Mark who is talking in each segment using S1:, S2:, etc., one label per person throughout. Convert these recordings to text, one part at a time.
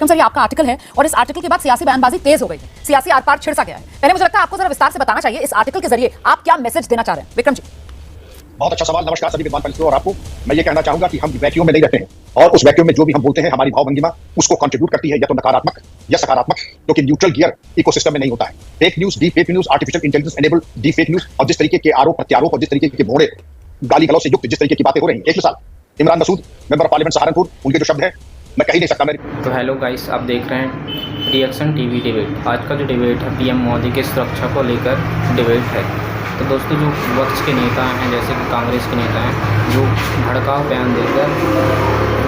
S1: Vikram sir, ये आपका article है और इस आर्टिकल के बाद सियासी बयानबाजी तेज हो गई है, सियासी आर पार छिड़ सा गया है। पहले मुझे लगता है आपको जरा विस्तार से बताना चाहिए इस आर्टिकल के जरिए आप क्या मैसेज देना चाह रहे हैं। विक्रम जी।
S2: बहुत अच्छा सवाल। नमस्कार सभी विद्वान पंडितों और आपको। मैं ये कहना चाहूंगा कि हम वैक्यूम में नहीं रहते हैं और उस वैक्यूम में जो भी हम बोलते हैं हमारी भावभंगिमा उसको कंट्रीब्यूट करती है, या तो नकारात्मक या सकारात्मक, क्योंकि न्यूट्रल गियर इकोसिस्टम में नहीं होता है। Fake news, D fake news, artificial intelligence enabled D fake news और जिस तरीके के आरोप प्रत्यारोप और जिस तरीके के भोड़े गाली गलौज से युक्त जिस तरीके की बातें हो रही हैं। एक मिसाल, Imran Masood member of parliament Saharanpur, उनके जो शब्द है मैं कह ही नहीं सकता। मेरे
S3: तो हेलो गाइस, आप देख रहे हैं रिएक्शन टीवी डिबेट। आज का जो डिबेट है पीएम मोदी की सुरक्षा को लेकर डिबेट है। तो दोस्तों, जो विपक्ष के नेता हैं जैसे कि कांग्रेस के नेता हैं जो भड़काऊ बयान देकर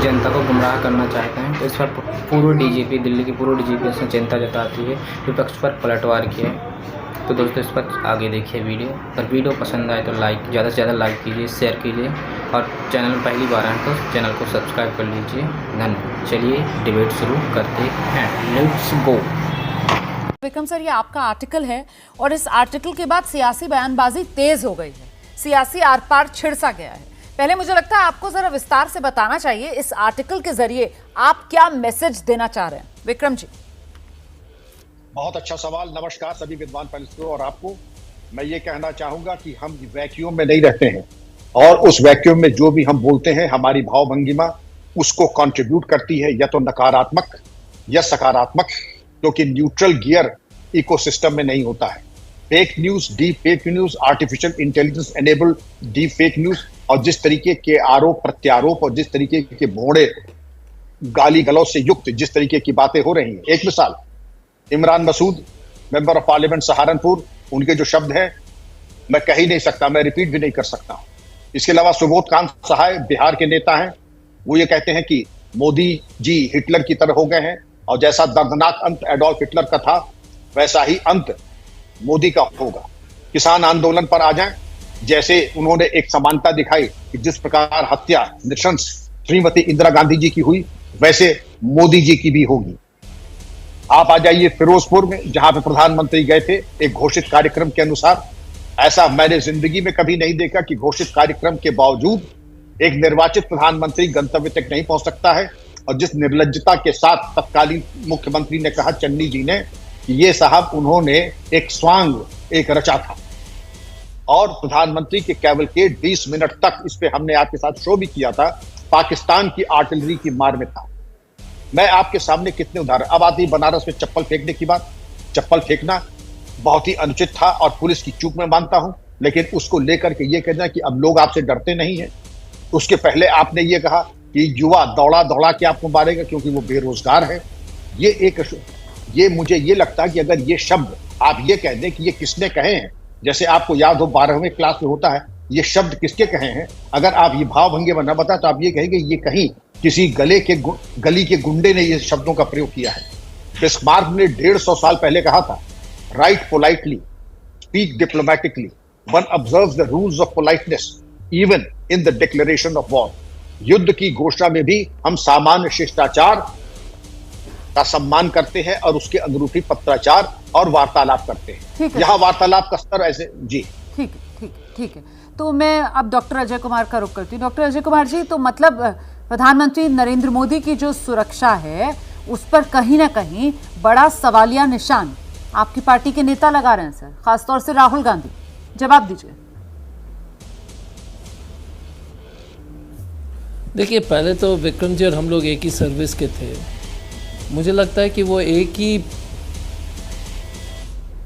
S3: जनता को गुमराह करना चाहते हैं, तो इस पर पूर्व डीजीपी, दिल्ली की पूर्व डीजीपी उसने चिंता जताती है, विपक्ष पर पलटवार किया है। तो दोस्तों, इस पर आगे देखिए वीडियो। अगर वीडियो पसंद आए तो लाइक, ज़्यादा से ज़्यादा लाइक कीजिए, शेयर कीजिए और चैनल में पहली बार आए तो चैनल को सब्सक्राइब कर लीजिए। धन्यवाद। चलिए डिबेट शुरू करते हैं। Let's go.
S1: विक्रम सर, ये आपका आर्टिकल है और इस आर्टिकल के बाद सियासी बयानबाजी तेज हो गई है, सियासी आर पार छिड़ सा गया है। पहले मुझे लगता है आपको जरा विस्तार से बताना चाहिए इस आर्टिकल के जरिए आप क्या मैसेज देना चाह रहे हैं। विक्रम जी।
S2: बहुत अच्छा सवाल। नमस्कार सभी विद्वान पंडितों और आपको। मैं ये कहना चाहूंगा कि हम वैक्यूम में नहीं रहते हैं और उस वैक्यूम में जो भी हम बोलते हैं हमारी भावभंगिमा उसको कंट्रीब्यूट करती है, या तो नकारात्मक या सकारात्मक, क्योंकि न्यूट्रल गियर इकोसिस्टम में नहीं होता है। Fake news, D fake news, artificial intelligence enabled D fake news और जिस तरीके के आरोप प्रत्यारोप और जिस तरीके के भोड़े गाली गलौज से युक्त जिस तरीके की बातें हो रही हैं। एक मिसाल, Imran Masood member of parliament Saharanpur, उनके जो शब्द हैं मैं कह ही नहीं सकता, मैं रिपीट भी नहीं कर सकता। इसके अलावा सुबोध कांत सहाय बिहार के नेता हैं, वो ये कहते हैं कि मोदी जी हिटलर की तरह हो गए हैं और जैसा दर्दनाक अंत एडोल्फ हिटलर का था वैसा ही अंत मोदी का होगा। किसान आंदोलन पर आ जाएं, जैसे उन्होंने एक समानता दिखाई कि जिस प्रकार हत्या नृशंस श्रीमती इंदिरा गांधी जी की हुई वैसे मोदी जी की भी होगी। आप आ जाइए फिरोजपुर में, जहां पे प्रधानमंत्री गए थे एक घोषित कार्यक्रम के अनुसार। ऐसा मैंने जिंदगी में कभी नहीं देखा कि घोषित कार्यक्रम के बावजूद एक निर्वाचित प्रधानमंत्री गंतव्य तक नहीं पहुंच सकता है। और जिस निर्लज्जता के साथ तत्कालीन मुख्यमंत्री ने कहा, चन्नी जी ने, कि ये साहब उन्होंने एक स्वांग एक रचा था और प्रधानमंत्री के कैवलकेड 20 मिनट तक, इस पे हमने आपके साथ शो भी किया था, पाकिस्तान की आर्टिलरी की मार में था। मैं आपके सामने कितने उदाहरण। अब आती बनारस में चप्पल फेंकने की बात। चप्पल फेंकना बहुत ही अनुचित था और पुलिस की चूक मैं मानता हूं, लेकिन उसको लेकर के ये कहना कि अब लोग आपसे डरते नहीं हैं। उसके पहले आपने ये कहा कि युवा दौड़ा दौड़ा के आपको मारेगा क्योंकि वो बेरोजगार है। ये मुझे ये लगता है कि अगर ये शब्द आप ये कह दें कि ये किसने कहे हैं, जैसे आपको याद हो 12वीं क्लास में होता है ये शब्द किसके कहे हैं, अगर आप ये भावभंगिमा न बता तो आप ये कहेंगे ये कहीं किसी गली के गुंडे ने ये शब्दों का प्रयोग किया है। बिस्मार्क ने 150 साल पहले कहा था, right politely, speak diplomatically, one observes the rules of politeness even in the declaration of war. युद्ध की घोषणा में भी हम सामान्य शिष्टाचार का सम्मान करते हैं और उसके अनुरूपी पत्राचार और वार्तालाप करते हैं। यहाँ वार्तालाप का स्तर ऐसे जी
S1: ठीक है। तो मैं अब डॉक्टर अजय कुमार का रुख करती हूँ। डॉक्टर अजय कुमार जी, तो मतलब प्रधानमंत्री नरेंद्र मोदी की जो सुरक्षा है उस पर कहीं ना कहीं बड़ा सवालिया निशान आपकी पार्टी के नेता लगा रहे हैं सर, खासतौर से राहुल गांधी। जवाब दीजिए।
S4: देखिए, पहले तो विक्रम जी और हम लोग एक ही सर्विस के थे। मुझे लगता है कि वो एक ही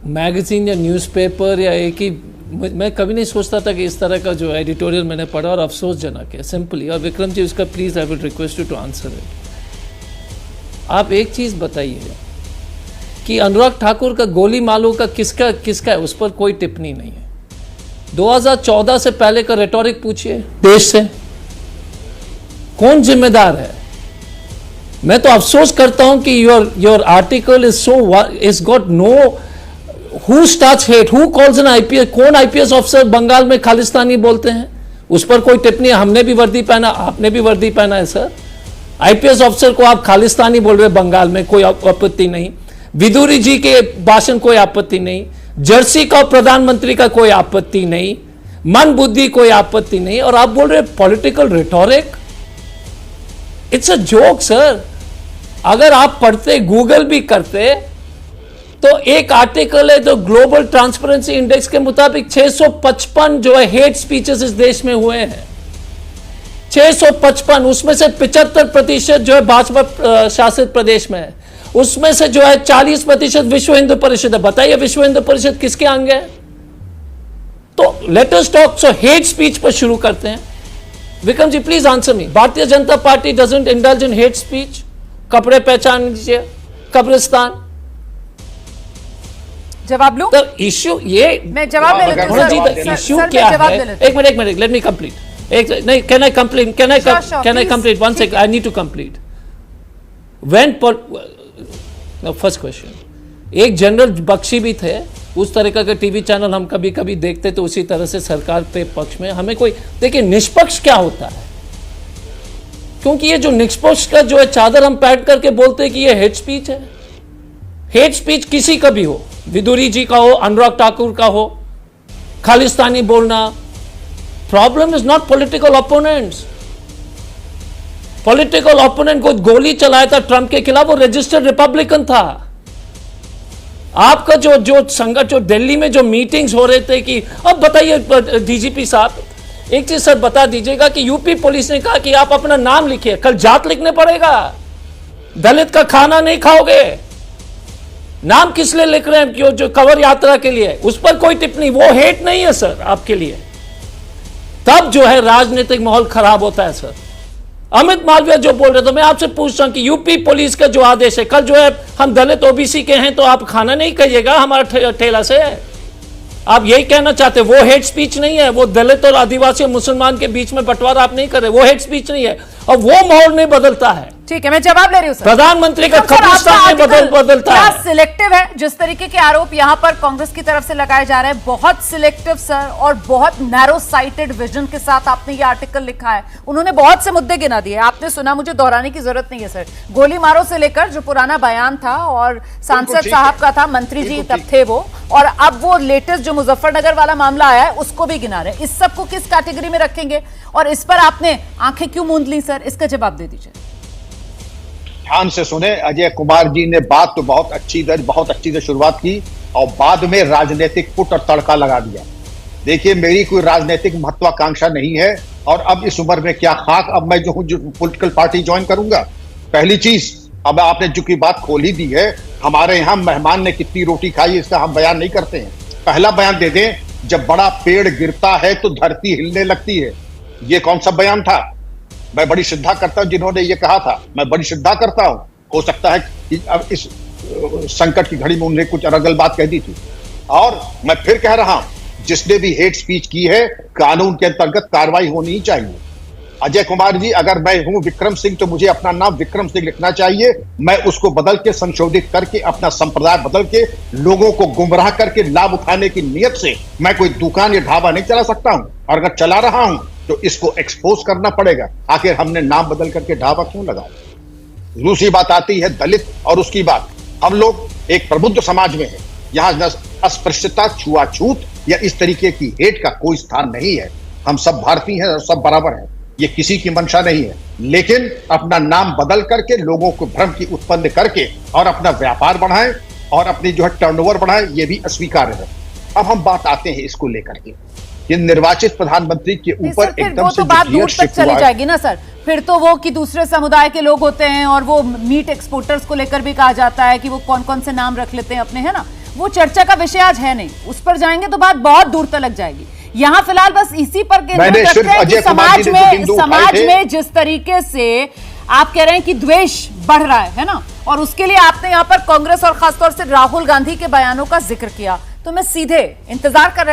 S4: मैगजीन या न्यूज़पेपर या एक ही, मैं कभी नहीं सोचता था कि इस तरह का जो एडिटोरियल मैंने पढ़ा और अफसोसजनक है सिंपली। और विक्रम जी, उसका please I will request you to answer it. आप एक चीज़ बताइए कि अनुराग ठाकुर का गोली मालूम का किसका है, उस पर कोई टिप्पणी नहीं है। 2014 से पहले का रेटोरिक पूछिए देश से, कौन जिम्मेदार है? मैं तो अफसोस करता हूं कि your article is got know who starts hate, who calls N IPS, कौन आईपीएस ऑफिसर बंगाल में खालिस्तानी बोलते हैं, उस पर कोई टिप्पणी। हमने भी वर्दी पहना, आपने भी वर्दी पहना है सर। आईपीएस ऑफिसर को आप खालिस्तानी बोल रहे बंगाल में, कोई आपत्ति नहीं। विदुरी जी के भाषण कोई आपत्ति नहीं, जर्सी का प्रधानमंत्री का कोई आपत्ति नहीं, मन बुद्धि कोई आपत्ति नहीं, और आप बोल रहे political rhetoric. It's a joke sir. अगर आप पढ़ते, गूगल भी करते, तो एक आर्टिकल है जो ग्लोबल ट्रांसपेरेंसी इंडेक्स के मुताबिक 655 जो है हेट स्पीचेस इस देश में हुए हैं। 655, उसमें से 75% जो है भाजपा शासित प्रदेश में है, उसमें से जो है 40% विश्व हिंदू परिषद है। बताइए विश्व हिंदू परिषद किसके अंग है? तो लेट अस टॉक। सो हेट स्पीच पर शुरू करते हैं। Vikram ji please answer me. Bharatiya Janata party doesn't indulge in hate speech. कपड़े पहचान लीजिए, कब्रिस्तान।
S1: जवाब लूं?
S4: तो इश्यू ये,
S1: मैं जवाब ले लेती हूं सर।
S4: इश्यू
S1: सर,
S4: क्या
S1: मैं जवाब
S4: है?
S1: ले लेती हूं।
S4: एक मिनट, लेट मी कंप्लीट। एक नहीं, can I complete? Can I complete? One second, I need to complete. When first question, एक जनरल बख्शी भी थे, उस तरीका के टीवी चैनल हम कभी कभी देखते, तो उसी तरह से सरकार पे पक्ष में हमें कोई, देखिए निष्पक्ष क्या होता है, क्योंकि ये जो निष्पक्ष का जो है चादर हम पैट करके बोलते हैं कि ये हेट स्पीच है। हेट स्पीच किसी का भी हो, विदुरी जी का हो, अनुराग ठाकुर का हो, खालिस्तानी बोलना। Problem is not political opponents. Political opponent को गोली चलाया था ट्रंप के खिलाफ, वो रजिस्टर्ड रिपब्लिकन था। आपका जो संगठन, जो दिल्ली में जो मीटिंग्स हो रहे थे कि, अब बताइए डीजीपी साहब, एक चीज सर बता दीजिएगा कि यूपी पुलिस ने कहा कि आप अपना नाम लिखिए, कल जात लिखने पड़ेगा, दलित का खाना नहीं खाओगे। नाम किस लिए लिख रहे हैं? क्यों? जो कवर यात्रा के लिए, उस पर कोई टिप्पणी, वो हेट नहीं है सर आपके लिए। तब जो है राजनीतिक माहौल खराब होता है सर। अमित मालवीय जो बोल रहे थे, मैं आपसे पूछता हूं कि यूपी पुलिस का जो आदेश है, कल जो है हम दलित ओबीसी के हैं तो आप खाना नहीं खाइएगा हमारा ठेला से, आप यही कहना चाहते हैं? वो हेट स्पीच नहीं है। वो दलित और आदिवासी और मुसलमान के बीच में बंटवारा आप नहीं कर रहे, वो हेट स्पीच नहीं है। और वो माहौल नहीं बदलता है।
S1: ठीक है, मैं जवाब ले रही हूं सर।
S4: प्रधानमंत्री का कब्रिस्तान में बदलता
S1: क्या
S4: है।
S1: सिलेक्टिव है? जिस तरीके के आरोप यहां पर कांग्रेस की तरफ से लगाए जा रहे हैं, बहुत सिलेक्टिव सर, और बहुत नैरो साइटेड विजन के साथ आपने ये आर्टिकल लिखा है। उन्होंने बहुत से मुद्दे गिना दिए, आपने सुना, मुझे दोहराने की जरूरत नहीं है सर। गोली मारो से लेकर जो पुराना बयान था और सांसद साहब का था, मंत्री जी तब थे वो, और अब वो लेटेस्ट जो मुजफ्फरनगर वाला मामला आया है उसको भी गिना रहे हैं। इस सबको किस कैटेगरी में रखेंगे? और इस पर आपने आंखें क्यों मूंद ली सर? इसका जवाब दे दीजिए।
S2: ध्यान से सुने, अजय कुमार जी ने बात तो बहुत अच्छी से शुरुआत की और बाद में राजनीतिक पुट और तड़का लगा दिया। देखिए, मेरी कोई राजनीतिक महत्वाकांक्षा नहीं है, और अब इस उम्र में क्या खाक, अब मैं जो पॉलिटिकल पार्टी ज्वाइन करूंगा। पहली चीज, अब आपने जो की बात खोल ही दी है, हमारे यहाँ मेहमान ने कितनी रोटी खाई इसका हम बयान नहीं करते हैं। पहला बयान दे दें, जब बड़ा पेड़ गिरता है तो धरती हिलने लगती है। ये कौन सा बयान था? मैं बड़ी श्रद्धा करता हूं जिन्होंने ये कहा था, मैं बड़ी श्रद्धा करता हूं। हो सकता है कि अब इस संकट की घड़ी में उन्हें कुछ अरगल बात कह दी थी। और मैं फिर कह रहा हूं, जिसने भी हेट स्पीच की है, कानून के अंतर्गत कार्रवाई होनी ही चाहिए। अजय कुमार जी, अगर मैं हूं विक्रम सिंह तो मुझे अपना नाम विक्रम सिंह लिखना चाहिए। मैं उसको बदल के, संशोधित करके, अपना संप्रदाय बदल के, लोगों को गुमराह करके लाभ उठाने की नियत से मैं कोई दुकान या ढाबा नहीं चला सकता हूं। और अगर चला रहा हूं तो इसको एक्सपोज करना पड़ेगा। आखिर हमने नाम बदल करके ढाबा क्यों लगाया? दूसरी बात आती है दलित और उसकी बात। हम लोग एक प्रबुद्ध समाज में हैं, यहाँ न अस्पृश्यता, छुआछूत या इस तरीके की हेट का कोई स्थान नहीं है। हम सब भारतीय हैं और सब बराबर हैं, ये किसी की मंशा नहीं है। लेकिन अपना नाम बदल करके लोगों को भ्रम की उत्पन्न करके और अपना व्यापार बढ़ाएं और अपनी जो है टर्नओवर बढ़ाएं, ये भी अस्वीकार्य है। अब हम बात आते हैं इसको लेकर के, कि निर्वाचित प्रधानमंत्री के ऊपर एकदम से
S1: तो बात दूर तक चली जाएगी ना सर। फिर तो वो कि दूसरे समुदाय के लोग होते हैं, और वो मीट एक्सपोर्टर्स को लेकर भी कहा जाता है कि वो कौन कौन से नाम रख लेते हैं अपने, है ना। वो चर्चा का विषय आज है नहीं, उस पर जाएंगे तो बात बहुत दूर तक जाएगी। यहाँ फिलहाल बस इसी पर केंद्रित करते हैं कि समाज में जिस तरीके से आप कह रहे हैं कि द्वेष बढ़ रहा है ना, और उसके लिए आपने यहाँ पर कांग्रेस और खासतौर से राहुल गांधी के बयानों का जिक्र किया। तो मैं सीधे इंतजार कर रहे